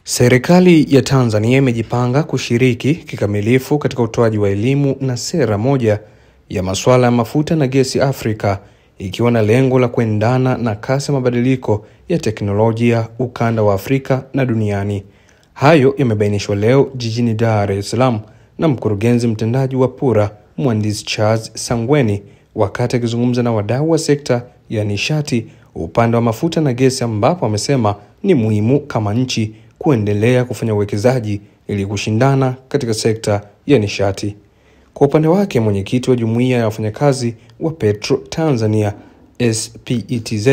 Serikali ya Tanzania imejipanga kushiriki kikamilifu katika utoaji wa elimu na sera moja ya masuala ya mafuta na gesi Afrika, ikiwa na lengo la kuendana na kasi ya mabadiliko ya teknolojia ukanda wa Afrika na duniani. Hayo yamebainishwa leo jijini Dar es Salaam na mkurugenzi mtendaji wa PURA, Mhandisi Charles Sangweni, wakati akizungumza na wadau wa sekta ya nishati upande wa mafuta na gesi, ambapo amesema ni muhimu kama nchi kuendelea kufanya uwekezaji ili kushindana katika sekta ya nishati. Kwa upande wake, mwenyekiti wa Jumuiya ya Wafanyakazi wa Petro Tanzania SPETZ,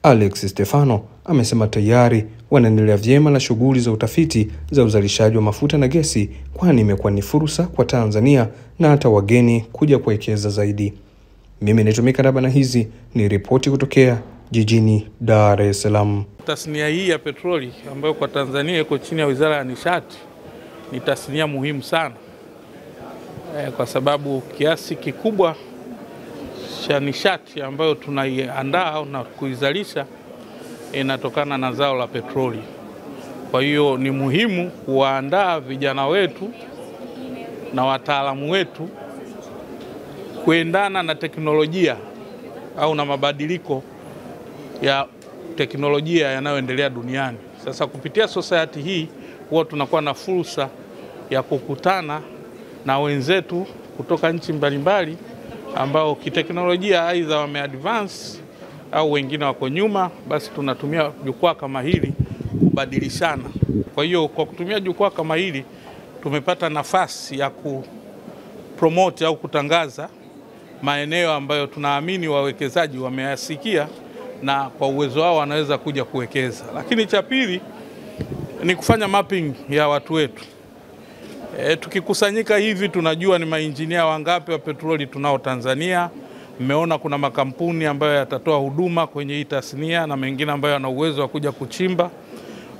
Alex Stefano, amesema tayari wanaendelea vyema na shughuli za utafiti za uzalishaji wa mafuta na gesi, kwani imekuwa ni fursa kwa Tanzania na hata wageni kuja kuwekeza zaidi. Mimi nitumika Dabana, hizi ni ripoti kutokea jijini Dar es Salaam. Tasnia hii ya petroli ambayo kwa Tanzania iko chini ya Wizara ya Nishati ni tasnia muhimu sana, kwa sababu kiasi kikubwa cha nishati ambayo tunaiandaa na kuizalisha inatokana na zao la petroli. Kwa hiyo ni muhimu kuwaandaa vijana wetu na wataalamu wetu kuendana na teknolojia au na mabadiliko ya teknolojia yanayoendelea duniani. Sasa kupitia society hii huwa tunakuwa na fursa ya kukutana na wenzetu kutoka nchi mbalimbali ambao kiteknolojia aidha wameadvance au wengine wako nyuma. Basi tunatumia jukwaa kama hili kubadilishana. Kwa hiyo kwa kutumia jukwaa kama hili tumepata nafasi ya kupromote au kutangaza maeneo ambayo tunaamini wawekezaji wameyasikia na kwa uwezo wao wanaweza kuja kuwekeza. Lakini cha pili ni kufanya mapping ya watu wetu. Tukikusanyika hivi tunajua ni mainjinia wangapi wa petroli tunao Tanzania. Mmeona kuna makampuni ambayo yatatoa huduma kwenye hii tasnia na mengine ambayo yana uwezo wa kuja kuchimba.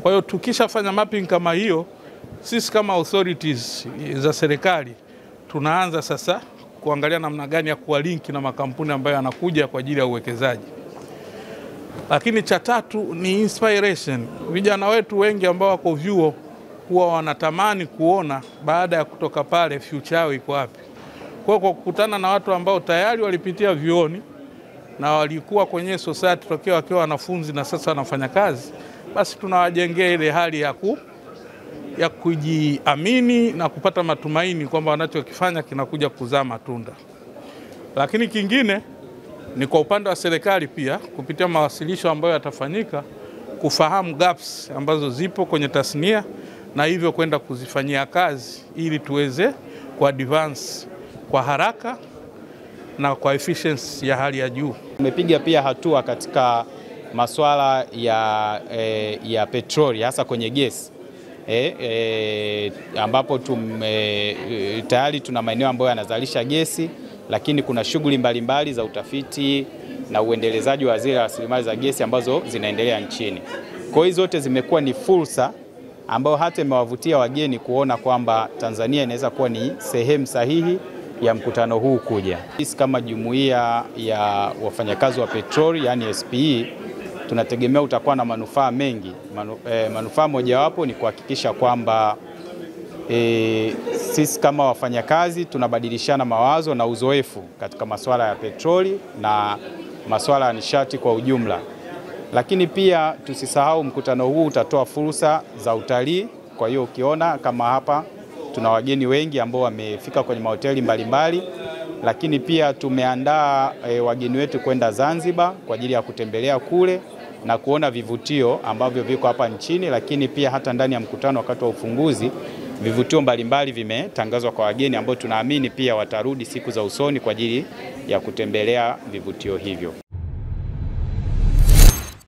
Kwa hiyo tukishafanya mapping kama hiyo, sisi kama authorities za serikali tunaanza sasa kuangalia namna gani ya kuwalinki na makampuni ambayo yanakuja kwa ajili ya uwekezaji. Lakini cha tatu ni inspiration. Vijana wetu wengi ambao wako vyuo huwa wanatamani kuona baada ya kutoka pale future yao iko wapi. Kwa kukutana na watu ambao tayari walipitia vyuoni na walikuwa kwenye society tokea wakiwa wanafunzi na sasa wanafanya kazi, basi tunawajengea ile hali ya kujiamini na kupata matumaini kwamba wanachokifanya kinakuja kuzaa matunda. Lakini kingine ni kwa upande wa serikali pia kupitia mawasilisho ambayo yatafanyika kufahamu gaps ambazo zipo kwenye tasnia na hivyo kwenda kuzifanyia kazi ili tuweze kuadvance kwa haraka na kwa efficiency ya hali ya juu. Tumepiga pia hatua katika masuala ya petroli hasa kwenye gesi. Ambapo tayari tuna maeneo ambayo yanazalisha gesi, lakini kuna shughuli mbalimbali za utafiti na uendelezaji wa zile rasilimali za gesi ambazo zinaendelea nchini. Kwa hiyo zote zimekuwa ni fursa ambayo hata imewavutia wageni kuona kwamba Tanzania inaweza kuwa ni sehemu sahihi ya mkutano huu kuja. Sisi kama Jumuiya ya Wafanyakazi wa Petroli yani SPE tunategemea utakuwa na manufaa mengi. Manufaa mojawapo ni kuhakikisha kwamba sisi kama wafanyakazi tunabadilishana mawazo na uzoefu katika masuala ya petroli na masuala ya nishati kwa ujumla. Lakini pia tusisahau mkutano huu utatoa fursa za utalii. Kwa hiyo ukiona kama hapa tuna wageni wengi ambao wamefika kwenye mahoteli mbalimbali, lakini pia tumeandaa wageni wetu kwenda Zanzibar kwa ajili ya kutembelea kule na kuona vivutio ambavyo viko hapa nchini. Lakini pia hata ndani ya mkutano wakati wa ufunguzi vivutio mbalimbali vimetangazwa kwa wageni ambao tunaamini pia watarudi siku za usoni kwa ajili ya kutembelea vivutio hivyo.